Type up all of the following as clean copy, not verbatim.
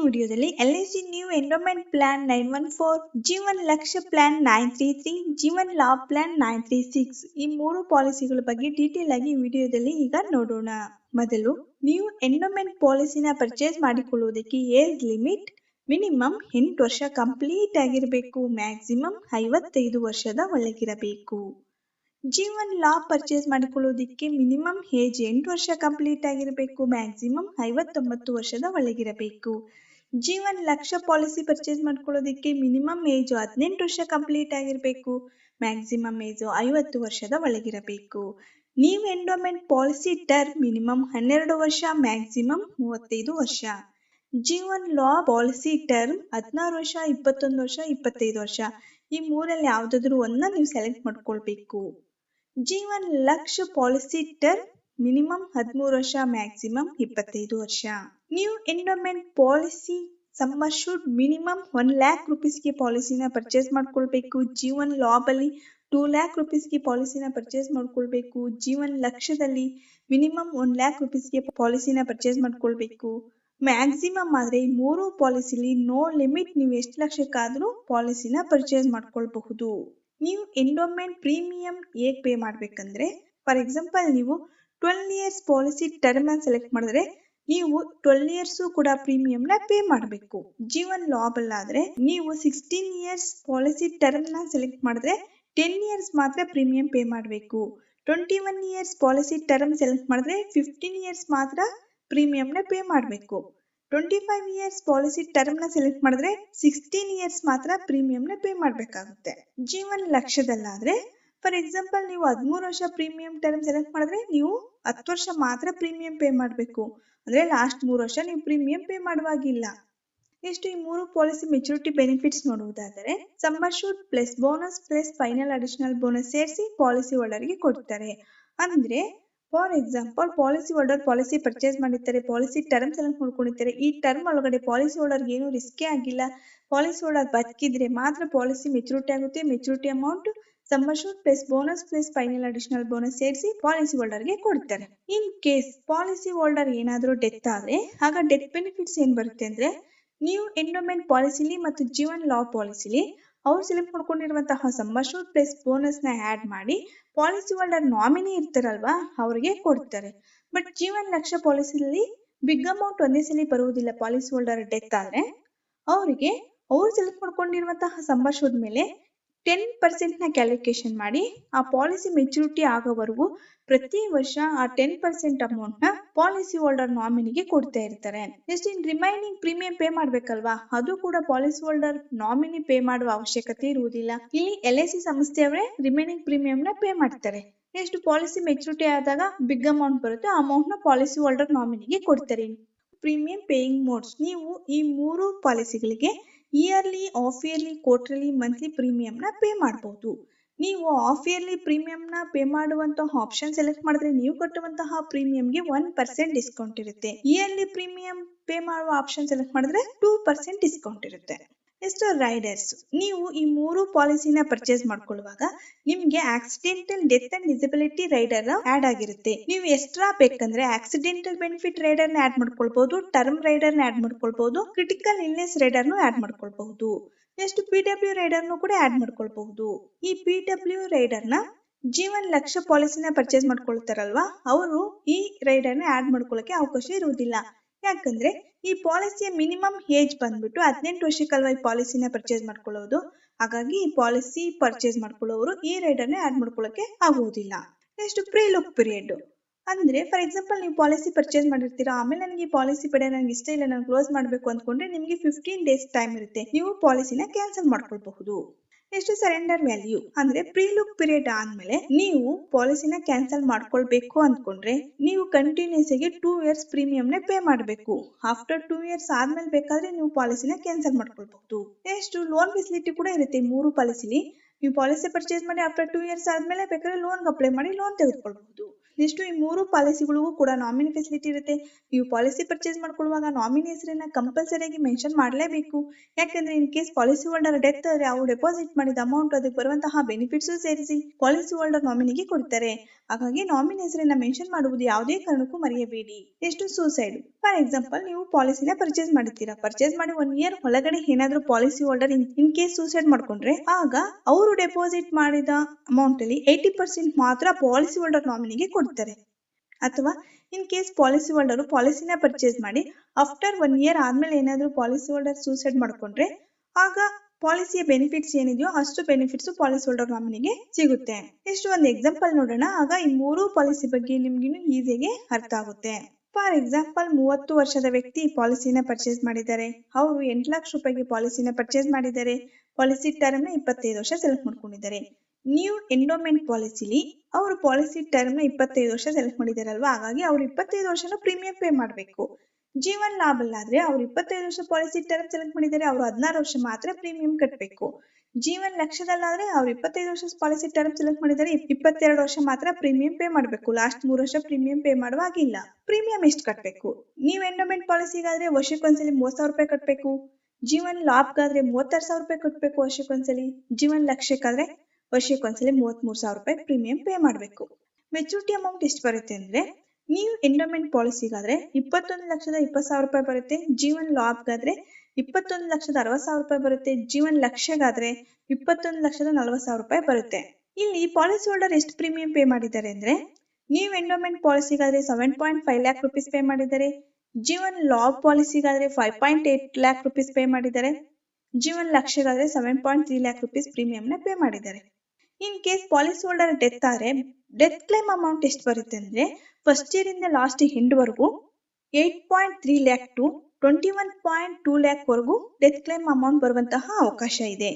ವಿಡಿಯೋದಲ್ಲಿ LIC new endowment plan 914, Jeevan ಲಕ್ಷ್ಯ plan 933, Jeevan Labh plan 936 ಈ ಮೂರು ಪಾಲಿಸಿಗಳ ಬಗ್ಗೆ ಡೀಟೇಲ್ ಆಗಿ ವಿಡಿಯೋದಲ್ಲಿ ಈಗ ನೋಡೋಣ. ಮೊದಲು ನ್ಯೂ ಎಂಡೋಮೆಂಟ್ ಪಾಲಿಸಿನ ಪರ್ಚೇಸ್ ಮಾಡಿಕೊಳ್ಳುವುದಕ್ಕೆ ಏಜ್ ಲಿಮಿಟ್ ಮಿನಿಮಮ್ 8 ವರ್ಷ ಕಂಪ್ಲೀಟ್ ಆಗಿರಬೇಕು, ಮ್ಯಾಕ್ಸಿಮಮ್ 55 ವರ್ಷದ ಒಳಗಿರಬೇಕು. ಜೀವನ್ ಲಾಭ್ ಪರ್ಚೇಸ್ ಮಾಡಿಕೊಳ್ಳುವುದಕ್ಕೆ ಮಿನಿಮಮ್ ಏಜ್ 8 ವರ್ಷ ಕಂಪ್ಲೀಟ್ ಆಗಿರಬೇಕು, ಮ್ಯಾಕ್ಸಿಮಮ್ 59 ವರ್ಷದ ಒಳಗಿರಬೇಕು. ಜೀವನ್ ಲಕ್ಷ್ಯ ಪಾಲಿಸಿ ಪರ್ಚೇಸ್ ಮಾಡ್ಕೊಳ್ಳೋದಕ್ಕೆ ಮಿನಿಮಮ್ ಏಜ್ 18 ವರ್ಷ ಕಂಪ್ಲೀಟ್ ಆಗಿರಬೇಕು, ಮ್ಯಾಕ್ಸಿಮಮ್ ಏಜ್ 50 ವರ್ಷದ ಒಳಗಿರಬೇಕು. New endowment policy term minimum 12 ವರ್ಷ, ಮ್ಯಾಕ್ಸಿಮಮ್ 35 ವರ್ಷ. ಜೀವನ್ ಲಾಭ್ ಪಾಲಿಸಿ ಟರ್ಮ್ 16 ವರ್ಷ, 21 ವರ್ಷ, 25 ವರ್ಷ. ಈ ಮೂರಲ್ಲಿ ಯಾವುದಾದ್ರೂ ಒಂದನ್ನ ನೀವು ಸೆಲೆಕ್ಟ್ ಮಾಡ್ಕೊಳ್ಬೇಕು. Jeevan Lakshya policy term minimum 13 ವರ್ಷ, ಮ್ಯಾಕ್ಸಿಮಮ್ 25 ವರ್ಷ. New endowment policy sum assured minimum 1 lakh rupeesಗೆ ಪಾಲಿಸಿನ ಪರ್ಚೇಸ್ ಮಾಡ್ಕೊಳ್ಬೇಕು. ಜೀವನ್ ಲಾಭ್ ಅಲ್ಲಿ 2 lakh rupeesಗೆ ಪಾಲಿಸಿನ ಪರ್ಚೇಸ್ ಮಾಡ್ಕೊಳ್ಬೇಕು. ಜೀವನ್ ಲಕ್ಷ್ಯದಲ್ಲಿ ಮಿನಿಮಮ್ 1 lakh rupeesಗೆ ಪಾಲಿಸಿನ ಪರ್ಚೇಸ್ ಮಾಡ್ಕೊಳ್ಬೇಕು. ಮ್ಯಾಕ್ಸಿಮಮ್ ಆದ್ರೆ ಈ ಮೂರು ಪಾಲಿಸಿಲಿ ನೋ ಲಿಮಿಟ್, ನೀವು ಎಷ್ಟು ಲಕ್ಷಕ್ಕಾದ್ರೂ ಪಾಲಿಸಿನ ಪರ್ಚೇಸ್ ಮಾಡ್ಕೊಳ್ಬಹುದು. ನೀವು ಎಂಡೋಮೆಂಟ್ ಪ್ರೀಮಿಯಂ ಹೇಗೆ ಪೇ ಮಾಡ್ಬೇಕಂದ್ರೆ, ಫಾರ್ ಎಕ್ಸಾಂಪಲ್ ನೀವು 12 years ಪಾಲಿಸಿ ಟರ್ಮ್ ಅನ್ನು ಸೆಲೆಕ್ಟ್ ಮಾಡಿದ್ರೆ ನೀವು 12 years ಕೂಡ ಪ್ರೀಮಿಯಂ ನ ಪೇ ಮಾಡಬೇಕು. ಜೀವನ್ ಲಾಭ್ ಅಲ್ಲಾದ್ರೆ ನೀವು 16 years ಪಾಲಿಸಿ ಟರ್ಮ್ ನ ಸೆಲೆಕ್ಟ್ ಮಾಡಿದ್ರೆ 10 years ಮಾತ್ರ ಪ್ರೀಮಿಯಂ ಪೇ ಮಾಡಬೇಕು. 21 years ಪಾಲಿಸಿ ಟರ್ಮ್ ಸೆಲೆಕ್ಟ್ ಮಾಡಿದ್ರೆ 15 years ಮಾತ್ರ ಪ್ರೀಮಿಯಂ ನ ಪೇ ಮಾಡಬೇಕು. 25 years ಪಾಲಿಸಿ ಟರ್ಮ್ ನ ಸೆಲೆಕ್ಟ್ ಮಾಡಿದ್ರೆ 16 years ಮಾತ್ರ ಪ್ರೀಮಿಯಂ ನ ಪೇ ಮಾಡಬೇಕಾಗುತ್ತೆ. ಜೀವನ್ ಲಕ್ಷ್ಯದಲ್ಲಾದ್ರೆ ಫಾರ್ ಎಕ್ಸಾಂಪಲ್ ನೀವು 13 ವರ್ಷ ಪ್ರೀಮಿಯಂ ಟರ್ಮ್ ಸೆಲೆಕ್ಟ್ ಮಾಡಿದ್ರೆ ನೀವು 10 ವರ್ಷ ಮಾತ್ರ ಪ್ರೀಮಿಯಂ ಪೇ ಮಾಡಬೇಕು. ಅಂದ್ರೆ ಲಾಸ್ಟ್ 3 ವರ್ಷ ನೀವು ಪ್ರೀಮಿಯಂ ಪೇ ಮಾಡುವಾಗಿಲ್ಲ. ನೆಕ್ಸ್ಟ್ ಈ ಮೂರು ಪಾಲಿಸಿ ಮೆಚುರಿಟಿ ಬೆನಿಫಿಟ್ಸ್ ನೋಡುವುದಾದರೆ, sum assured plus bonus plus final additional bonus ಸೇರಿಸಿ ಪಾಲಿಸಿ ಹೋಲ್ಡರ್ಗೆ ಕೊಡ್ತಾರೆ. ಅಂದ್ರೆ for example policy holder policy purchase ಮಾಡಿರ್ತಾರೆ, ಪಾಲಿಸಿ ಟರ್ಮ್ ಸೆಲೆಕ್ಟ್ ಮಾಡ್ಕೊಂಡಿರ್ತಾರೆ. ಈ ಟರ್ಮ್ ಒಳಗಡೆ ಪಾಲಿಸಿ ಹೋಲ್ಡರ್ಗೆ ಏನು ರಿಸ್ಕೇ ಆಗಿಲ್ಲ, ಪಾಲಿಸಿ ಹೋಲ್ಡರ್ ಬದುಕಿದ್ರೆ ಮಾತ್ರ ಪಾಲಿಸಿ ಮೆಚುರಿಟಿ ಆಗುತ್ತೆ. Maturity amount sum assured plus bonus plus final additional bonus ಸೇರಿಸಿ ಪಾಲಿಸಿ ಹೋಲ್ಡರ್ಗೆ ಕೊಡ್ತಾರೆ. ಇನ್ ಕೇಸ್ ಪಾಲಿಸಿ ಹೋಲ್ಡರ್ ಏನಾದ್ರೂ ಡೆತ್ ಆದ್ರೆ ಆಗ ಡೆತ್ ಬೆನಿಫಿಟ್ಸ್ ಏನ್ ಬರುತ್ತೆ ಅಂದ್ರೆ, ನ್ಯೂ ಎಂಡೋಮೆಂಟ್ ಪಾಲಿಸಿಲಿ ಮತ್ತು ಜೀವನ್ ಲಾಭ್ ಪಾಲಿಸಿಲಿ ಅವ್ರು ಸೆಲೆಕ್ಟ್ ಮಾಡ್ಕೊಂಡಿರುವಂತಹ ಸಮ್ ಅಶ್ಯೂರ್ಡ್ ಪ್ಲಸ್ ಬೋನಸ್ ನ ಆಡ್ ಮಾಡಿ ಪಾಲಿಸಿ ಹೋಲ್ಡರ್ ನಾಮಿನಿ ಇರ್ತಾರಲ್ವಾ ಅವ್ರಿಗೆ ಕೊಡ್ತಾರೆ. ಬಟ್ ಜೀವನ್ ಲಕ್ಷ್ಯ ಪಾಲಿಸಿಲಿ ಬಿಗ್ ಅಮೌಂಟ್ ಒಂದೇ ಸಲ ಬರುವುದಿಲ್ಲ. ಪಾಲಿಸಿ ಹೋಲ್ಡರ್ ಡೆತ್ ಆದ್ರೆ ಅವರಿಗೆ ಅವ್ರು ಸೆಲೆಕ್ಟ್ ಮಾಡ್ಕೊಂಡಿರುವಂತಹ ಸಮ್ ಅಶ್ಯೂರ್ಡ್ ಮೇಲೆ 10% ನ ಕ್ಯಾಲ್ಕುಲೇಷನ್ ಮಾಡಿ ಆ ಪಾಲಿಸಿ ಮೆಚುರಿಟಿ ಆಗೋವರೆಗೂ ಪ್ರತಿ ವರ್ಷ ಆ 10% ಅಮೌಂಟ್ ನ ಪಾಲಿಸಿ ಹೋಲ್ಡರ್ ನಾಮಿನಿಗೆ ಕೊಡ್ತಾ ಇರ್ತಾರೆ. Next in remaining premium pay ಮಾಡ್ಬೇಕಲ್ವಾ, ಅದು ಕೂಡ ಪಾಲಿಸಿ ಹೋಲ್ಡರ್ ನಾಮಿನಿ ಪೇ ಮಾಡುವ ಅವಶ್ಯಕತೆ ಇರುವುದಿಲ್ಲ. ಇಲ್ಲಿ LIC ಸಂಸ್ಥೆಯವರೇ ರಿಮೈನಿಂಗ್ ಪ್ರೀಮಿಯಂ ನ ಪೇ ಮಾಡ್ತಾರೆ. ನೆಕ್ಸ್ಟ್ ಪಾಲಿಸಿ ಮೆಚುರಿಟಿ ಆದಾಗ ಬಿಗ್ ಅಮೌಂಟ್ ಬರುತ್ತೆ, ಆ ಅಮೌಂಟ್ ನ ಪಾಲಿಸಿ ಹೋಲ್ಡರ್ ನಾಮಿನಿಗೆ ಕೊಡ್ತಾರೆ. ಪ್ರೀಮಿಯಂ ಪೇಯಿಂಗ್ ಮೋಡ್ಸ್, ನೀವು ಈ ಮೂರು ಪಾಲಿಸಿಗಳಿಗೆ yearly, half yearly, quarterly, monthly premium ನ ಪೇ ಮಾಡಬಹುದು. ನೀವು ಆಫ್ ಇಯರ್ಲಿ ಪ್ರೀಮಿಯಂ ನ ಪೇ ಮಾಡುವಂತಹ ಆಪ್ಷನ್ ಸೆಲೆಕ್ಟ್ ಮಾಡಿದ್ರೆ ನೀವು ಕಟ್ಟುವಂತಹ ಪ್ರೀಮಿಯಂಗೆ 1% ಡಿಸ್ಕೌಂಟ್ ಇರುತ್ತೆ. ಇಯರ್ಲಿ ಪ್ರೀಮಿಯಂ ಪೇ ಮಾಡುವ ಆಪ್ಷನ್ ಸೆಲೆಕ್ಟ್ ಮಾಡಿದ್ರೆ 2% ಡಿಸ್ಕೌಂಟ್ ಇರುತ್ತೆ. ನೆಕ್ಸ್ಟ್ ರೈಡರ್ಸ್, ನೀವು ಈ ಮೂರು ಪಾಲಿಸಿನ ಪರ್ಚೇಸ್ ಮಾಡ್ಕೊಳ್ಳುವಾಗ ನಿಮ್ಗೆ accidental death and disability rider add ಆಗಿರುತ್ತೆ. ನೀವು ಎಕ್ಸ್ಟ್ರಾ ಬೇಕಂದ್ರೆ ಆಕ್ಸಿಡೆಂಟಲ್ ಬೆನಿಫಿಟ್ ರೈಡರ್ ನ ಆಡ್ ಮಾಡ್ಕೊಳ್ಬಹುದು, ಟರ್ಮ್ ರೈಡರ್ ನ ಆಡ್ ಮಾಡ್ಕೊಳ್ಬಹುದು, ಕ್ರಿಟಿಕಲ್ ಇಲ್ನೆಸ್ ರೈಡರ್ ನು ಆಡ್ ಮಾಡ್ಕೊಳ್ಬಹುದು. ನೆಕ್ಸ್ಟ್ PW ರೈಡರ್ ನು ಕೂಡ ಆಡ್ ಮಾಡ್ಕೊಳ್ಬಹುದು. ಈ PW ರೈಡರ್ ನ ಜೀವನ್ ಲಕ್ಷ್ಯ ಪಾಲಿಸಿನ ಪರ್ಚೇಸ್ ಮಾಡ್ಕೊಳ್ತಾರಲ್ವಾ ಅವರು ಈ ರೈಡರ್ ನ ಆಡ್ ಮಾಡ್ಕೊಳ್ಳಕ್ಕೆ ಅವಕಾಶ ಇರುವುದಿಲ್ಲ. ಯಾಕಂದ್ರೆ ಈ ಪಾಲಿಸಿಯ ಮಿನಿಮಮ್ ಏಜ್ ಬಂದ್ಬಿಟ್ಟು 18 ವರ್ಷಕ್ಕಲ್ವಾ ಈ ಪಾಲಿಸಿನ ಪರ್ಚೇಸ್ ಮಾಡ್ಕೊಳ್ಳೋದು. ಹಾಗಾಗಿ ಈ ಪಾಲಿಸಿ ಪರ್ಚೇಸ್ ಮಾಡ್ಕೊಳ್ಳೋರು ಈ ರೈಡರ್ ನ ಆಡ್ ಮಾಡ್ಕೊಳ್ಳಕ್ಕೆ ಆಗುವುದಿಲ್ಲ. ನೆಕ್ಸ್ಟ್ ಪ್ರೀ ಲುಕ್ ಪೀರಿಯಡ್ ಅಂದ್ರೆ ಫಾರ್ ಎಕ್ಸಾಂಪಲ್ ನೀವು ಪಾಲಿಸಿ ಪರ್ಚೇಸ್ ಮಾಡಿರ್ತೀರಾ, ಆಮೇಲೆ ನನಗೆ ಈ ಪಾಲಿಸಿ ಬೇಡ, ನನಗೆ ಇಷ್ಟ ಇಲ್ಲ, ನಾನು ಕ್ಲೋಸ್ ಮಾಡಬೇಕು ಅಂದ್ಕೊಂಡ್ರೆ ನಿಮಗೆ 15 days ಟೈಮ್ ಇರುತ್ತೆ, ನೀವು ಪಾಲಿಸಿನ ಕ್ಯಾನ್ಸಲ್ ಮಾಡ್ಕೊಳ್ಬಹುದು. ನೆಕ್ಸ್ಟ್ ಸರೆಂಡರ್ ವ್ಯಾಲ್ಯೂ ಅಂದ್ರೆ ಪ್ರೀ ಲುಕ್ ಪೀರಿಯಡ್ ಆದ್ಮೇಲೆ ನೀವು ಪಾಲಿಸಿನ ಕ್ಯಾನ್ಸಲ್ ಮಾಡ್ಕೊಳ್ಬೇಕು ಅಂದ್ಕೊಂಡ್ರೆ ನೀವು ಕಂಟಿನ್ಯೂಸ್ ಆಗಿ 2 years ಪ್ರೀಮಿಯಂ ನ ಪೇ ಮಾಡಬೇಕು. ಆಫ್ಟರ್ 2 years ಆದ್ಮೇಲೆ ಬೇಕಾದ್ರೆ ನೀವು ಪಾಲಿಸಿನ ಕ್ಯಾನ್ಸಲ್ ಮಾಡ್ಕೊಳ್ಬಹುದು. ನೆಕ್ಸ್ಟ್ ಲೋನ್ ಫೆಸಿಲಿಟಿ ಕೂಡ ಇರುತ್ತೆ ಮೂರು ಪಾಲಿಸಿಲಿ. ನೀವು ಪಾಲಿಸಿ ಪರ್ಚೇಸ್ ಮಾಡಿ ಆಫ್ಟರ್ 2 ಇಯರ್ಸ್ ಆದ್ಮೇಲೆ ಬೇಕಾದ್ರೆ ಲೋನ್ ಅಪ್ಲೈ ಮಾಡಿ ಲೋನ್ ತೆಗೆದುಕೊಳ್ಬಹುದು. ನೆಕ್ಸ್ಟ್ ಈ 3 ಪಾಲಿಸಿಗಳಿಗೂ ಕೂಡ ನಾಮಿನಿ ಫೆಸಿಲಿಟಿ ಇರುತ್ತೆ. ನೀವು ಪಾಲಿಸಿ ಪರ್ಚೇಸ್ ಮಾಡ್ಕೊಳ್ಳುವಾಗ ನಾಮಿನಿ ಹೆಸರನ್ನ ಕಂಪಲ್ಸರಿಯಾಗಿ ಮೆನ್ಷನ್ ಮಾಡಲೇಬೇಕು. ಯಾಕಂದ್ರೆ ಇನ್ ಕೇಸ್ ಪಾಲಿಸಿ ಹೋಲ್ಡರ್ ಡೆತ್ ಆದ್ರೆ ಅವ್ರು ಡೆಪಾಸಿಟ್ ಮಾಡಿದ ಅಮೌಂಟ್ ಅದಕ್ಕೆ ಬರುವಂತಹ ಬೆನಿಫಿಟ್ಸ್ ಸೇರಿಸಿ ಪಾಲಿಸಿ ಹೋಲ್ಡರ್ ನಾಮಿನಿಗೆ ಕೊಡ್ತಾರೆ. ಹಾಗಾಗಿ ನಾಮಿನಿ ಹೆಸರನ್ನ ಮೆನ್ಷನ್ ಮಾಡುವುದು ಯಾವುದೇ ಕಾರಣಕ್ಕೂ ಮರೆಯಬೇಡಿ. ಎಷ್ಟು ಸೂಸೈಡ್, ಫಾರ್ ಎಕ್ಸಾಂಪಲ್ ನೀವು ಪಾಲಿಸಿನ ಪರ್ಚೇಸ್ ಮಾಡಿರ್ತೀರಾ, ಪರ್ಚೇಸ್ ಮಾಡಿ 1 ಇಯರ್ ಒಳಗಡೆ ಏನಾದ್ರೂ policy holder in case suicide ಮಾಡ್ಕೊಂಡ್ರೆ ಆಗ ಅವರು ಡೆಪಾಸಿಟ್ ಮಾಡಿದ ಅಮೌಂಟ್ ಅಲ್ಲಿ 80% ಮಾತ್ರ ಪಾಲಿಸಿ ಹೋಲ್ಡರ್ ನಾಮಿನಿಗೆ ಕೊಡ್ತಾರೆ. ಅಥವಾ ಇನ್ ಕೇಸ್ ಪಾಲಿಸಿ ಹೋಲ್ಡರ್ ಪಾಲಿಸಿನ ಪರ್ಚೇಸ್ ಮಾಡಿ ಆಫ್ಟರ್ 1 ಇಯರ್ ಆದ್ಮೇಲೆ ಏನಾದ್ರೂ ಪಾಲಿಸಿ ಹೋಲ್ಡರ್ ಸೂಸೈಡ್ ಮಾಡ್ಕೊಂಡ್ರೆ ಆಗ ಪಾಲಿಸಿಯ ಬೆನಿಫಿಟ್ಸ್ ಏನಿದೆಯೋ ಅಷ್ಟು ಬೆನಿಫಿಟ್ಸ್ ಪಾಲಿಸಿ ಹೋಲ್ಡರ್ ನಾಮಿನಿಗೆ ಸಿಗುತ್ತೆ. ಎಷ್ಟು ಒಂದು ಎಕ್ಸಾಂಪಲ್ ನೋಡೋಣ, ಆಗ ಈ 3 ಪಾಲಿಸಿ ಬಗ್ಗೆ ನಿಮ್ಗಿನ್ನು ಈಸಿಯಾಗಿ ಅರ್ಥ ಆಗುತ್ತೆ. ಫಾರ್ ಎಕ್ಸಾಂಪಲ್ 30 ವರ್ಷದ ವ್ಯಕ್ತಿ ಪಾಲಿಸಿನ ಪರ್ಚೇಸ್ ಮಾಡಿದ್ದಾರೆ. ಅವರು 8 ಲಕ್ಷ ರೂಪಾಯಿಗೆ ಪಾಲಿಸಿನ ಪರ್ಚೇಸ್ ಮಾಡಿದ್ದಾರೆ. ಪಾಲಿಸಿ ಟರ್ಮ್ ನ 25 ವರ್ಷ ಸೆಲೆಕ್ಟ್ ಮಾಡ್ಕೊಂಡಿದ್ದಾರೆ. ನ್ಯೂ ಎಂಡೋಮೆಂಟ್ ಪಾಲಿಸಿಲಿ ಅವರು ಪಾಲಿಸಿ ಟರ್ಮ್ ನ 25 ವರ್ಷ ಸೆಲೆಕ್ಟ್ ಮಾಡಿದಾರಲ್ವಾ, ಹಾಗಾಗಿ ಅವ್ರು 25 ವರ್ಷನೂ ಪ್ರೀಮಿಯಂ ಪೇ ಮಾಡಬೇಕು. ಜೀವನ್ ಲಾಭ ಅಲ್ಲಾದ್ರೆ ಅವ್ರು 25 ವರ್ಷ ಪಾಲಿಸಿ ಟರ್ಮ್ ಸೆಲೆಕ್ಟ್ ಮಾಡಿದ್ದಾರೆ, ಅವ್ರು 16 ವರ್ಷ ಮಾತ್ರ ಪ್ರೀಮಿಯಂ ಕಟ್ಟಬೇಕು. ಜೀವನ್ ಲಕ್ಷದಲ್ಲಾದ್ರೆ ಅವ್ರು 25 ವರ್ಷ ಪಾಲಿಸಿ ಟರ್ಮ್ ಸೆಲೆಕ್ಟ್ ಮಾಡಿದ್ದಾರೆ, 22 ವರ್ಷ ಮಾತ್ರ ಪ್ರೀಮಿಯಂ ಪೇ ಮಾಡಬೇಕು. ಲಾಸ್ಟ್ 3 ವರ್ಷ ಪ್ರೀಮಿಯಂ ಪೇ ಮಾಡುವಾಗಿಲ್ಲ. ಪ್ರೀಮಿಯಂ ಎಷ್ಟು ಕಟ್ಟಬೇಕು? ನೀವು ಎಂಡೋಮೆಂಟ್ ಪಾಲಿಸಿಗಾದ್ರೆ ವರ್ಷಕ್ಕೊಂದ್ಸಲಿ 30,000 ರೂಪಾಯಿ ಕಟ್ಟಬೇಕು. ಜೀವನ್ ಲಾಭಗಾದ್ರೆ 36,000 ರೂಪಾಯಿ ಕಟ್ಟಬೇಕು ವರ್ಷಕ್ಕೊಂದ್ಸಲಿ. ಜೀವನ್ ಲಕ್ಷಕ್ಕಾದ್ರೆ ವರ್ಷಕ್ಕೊಂದ್ಸಲಿ 33,000 ರೂಪಾಯಿ ಪ್ರೀಮಿಯಂ ಪೇ ಮಾಡಬೇಕು. ಮೆಚುರಿಟಿ ಅಮೌಂಟ್ ಎಷ್ಟು ಬರುತ್ತೆ ಅಂದ್ರೆ, ನೀವು ಎಂಡೋಮೆಂಟ್ ಪಾಲಿಸಿಗಾದ್ರೆ 21,20,000 ರೂಪಾಯಿ ಬರುತ್ತೆ. ಜೀವನ್ ಲಾಭಗಾದ್ರೆ 21,60,000 ರೂಪಾಯಿ ಬರುತ್ತೆ. ಜೀವನ್ ಲಕ್ಷಗಾದ್ರೆ 21,40,000 ರೂಪಾಯಿ ಬರುತ್ತೆ. ಇಲ್ಲಿ ಪಾಲಿಸಿ ಹೋಲ್ಡರ್ ಎಷ್ಟು ಪ್ರೀಮಿಯಂ ಪೇ ಮಾಡಿದ್ದಾರೆ ಅಂದ್ರೆ, ನೀವು ಎಂಡೋಮೆಂಟ್ ಪಾಲಿಸಿಗಾದ್ರೆ 7.5 ಲ್ಯಾಕ್ ರುಪೀಸ್ ಪೇ ಮಾಡಿದ್ದಾರೆ. ಜೀವನ್ ಲಾಭ್ ಪಾಲಿಸಿಗಾದ್ರೆ 5.8 ಲ್ಯಾಕ್ ರುಪೀಸ್ ಪೇ ಮಾಡಿದ್ದಾರೆ. ಜೀವನ್ ಲಕ್ಷಗಾದ್ರೆ 7.3 ಲ್ಯಾಕ್ ರುಪೀಸ್ ಪ್ರೀಮಿಯಂ ನ ಪೇ ಮಾಡಿದ್ದಾರೆ. In case policy holder death ಆದ್ರೆ ಡೆತ್ ಕ್ಲೈಮ್ ಅಮೌಂಟ್ ಎಷ್ಟು ಬರುತ್ತೆ ಅಂದ್ರೆ, ಫಸ್ಟ್ ಇಯರ್ ಇಂದ ಲಾಸ್ಟ್ ಎಂಡ್ ವರೆಗೂ 8.3 ಲ್ಯಾಕ್ ಟು 21.2 ಲ್ಯಾಕ್ ವರೆಗೂ ಡೆತ್ ಕ್ಲೈಮ್ ಅಮೌಂಟ್ ಬರುವಂತಹ ಅವಕಾಶ ಇದೆ.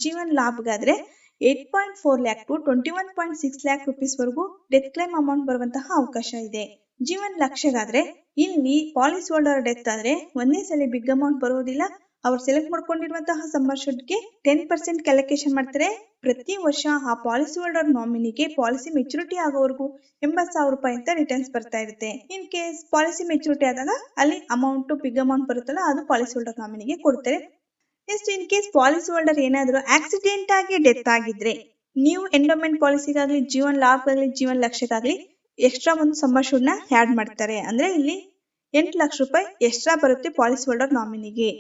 ಜೀವನ್ ಲಾಭಗಾದ್ರೆ 8.4 ಲ್ಯಾಕ್ ಟು 21.6 ಲ್ಯಾಕ್ ರುಪೀಸ್ ವರೆಗೂ ಡೆತ್ ಕ್ಲೈಮ್ ಅಮೌಂಟ್ ಬರುವಂತಹ ಅವಕಾಶ ಇದೆ. ಜೀವನ್ ಲಕ್ಷಗಾದ್ರೆ ಇಲ್ಲಿ ಪಾಲಿಸಿ ಹೋಲ್ಡರ್ ಡೆತ್ ಆದ್ರೆ ಒಂದೇ ಸಲ ಬಿಗ್ ಅಮೌಂಟ್ ಬರುವುದಿಲ್ಲ. ಅವ್ರು ಸೆಲೆಕ್ಟ್ ಮಾಡ್ಕೊಂಡಿರುವಂತಹ ಸಮ್ಮರ್ ಶೆಡ್ಗೆ 10% ಕ್ಯಾಲ್ಕುಲೇಷನ್ ಮಾಡ್ತಾರೆ. ಪ್ರತಿ ವರ್ಷ ಆ ಪಾಲಿಸಿ ಹೋಲ್ಡರ್ ನಾಮಿನಿಗೆ ಪಾಲಿಸಿ ಮೆಚುರಿಟಿ ಆಗೋವರೆಗೂ 80,000 ರೂಪಾಯಿ ಅಂತ ರಿಟರ್ನ್ಸ್ ಬರ್ತಾ ಇರುತ್ತೆ. ಇನ್ ಕೇಸ್ ಪಾಲಿಸಿ ಮೆಚುರಿಟಿ ಆದಾಗ ಅಲ್ಲಿ ಅಮೌಂಟ್ ಬಿಗ್ ಅಮೌಂಟ್ ಬರುತ್ತಲ್ಲ, ಅದು ಪಾಲಿಸಿ ಹೋಲ್ಡರ್ ನಾಮಿನಿಗೆ ಕೊಡ್ತಾರೆ. Next in case policy holder ಏನಾದರೂ ಆಕ್ಸಿಡೆಂಟ್ ಆಗಿ ಡೆತ್ ಆಗಿದ್ರೆ, ನೀವು ಎಂಡೋಮೆಂಟ್ ಪಾಲಿಸಿಗಾಗ್ಲಿ ಜೀವನ್ ಲಾಭಗಾಗ್ಲಿ ಜೀವನ್ ಲಕ್ಷಕ್ಕಾಗ್ಲಿ ಎಕ್ಸ್ಟ್ರಾ ಒಂದು ಸಮ್ಮರ್ ಶೆಡ್ ನ ಆಡ್ ಮಾಡ್ತಾರೆ. ಅಂದ್ರೆ ಇಲ್ಲಿ 8 ಲಕ್ಷ ರೂಪಾಯಿ ಎಕ್ಸ್ಟ್ರಾ ಬರುತ್ತೆ ಪಾಲಿಸಿ ಹೋಲ್ಡರ್ ನಾಮಿನಿಗೆ.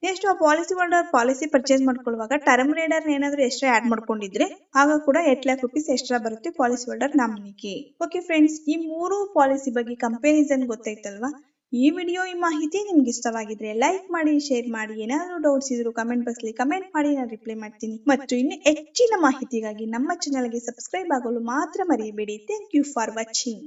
ನೆಕ್ಸ್ಟ್ ಆ ಪಾಲಿಸಿ ಹೋಲ್ಡರ್ ಪಾಲಿಸಿ ಪರ್ಚೇಸ್ ಮಾಡ್ಕೊಳ್ಳುವಾಗ ಟರ್ಮ್ ರೇಡರ್ ಏನಾದ್ರು ಎಕ್ಸ್ಟ್ರಾ ಆಡ್ ಮಾಡ್ಕೊಂಡಿದ್ರೆ ಆಗ ಕೂಡ 8 ಲ್ಯಾಕ್ ರುಪೀಸ್ ಎಕ್ಸ್ಟ್ರಾ ಬರುತ್ತೆ ಪಾಲಿಸಿ ಹೋಲ್ಡರ್ ನಾಮಿನಿಗೆ. ಓಕೆ ಫ್ರೆಂಡ್ಸ್, ಈ 3 ಪಾಲಿಸಿ ಬಗ್ಗೆ ಕಂಪ್ಯಾರಿಸನ್ ಗೊತ್ತಾಯ್ತಲ್ವಾ? ಈ ವಿಡಿಯೋ ಈ ಮಾಹಿತಿ ನಿಮ್ಗೆ ಇಷ್ಟವಾಗಿದ್ರೆ ಲೈಕ್ ಮಾಡಿ, ಶೇರ್ ಮಾಡಿ. ಏನಾದರೂ ಡೌಟ್ಸ್ ಇದ್ರು ಕಮೆಂಟ್ ಬಾಕ್ಸ್ ಅಲ್ಲಿ ಕಮೆಂಟ್ ಮಾಡಿ, ನಾನು ರಿಪ್ಲೈ ಮಾಡ್ತೀನಿ. ಮತ್ತು ಇನ್ನು ಹೆಚ್ಚಿನ ಮಾಹಿತಿಗಾಗಿ ನಮ್ಮ ಚಾನೆಲ್ಗೆ ಸಬ್ಸ್ಕ್ರೈಬ್ ಆಗಲು ಮಾತ್ರ ಮರೆಯಬೇಡಿ. Thank you for watching.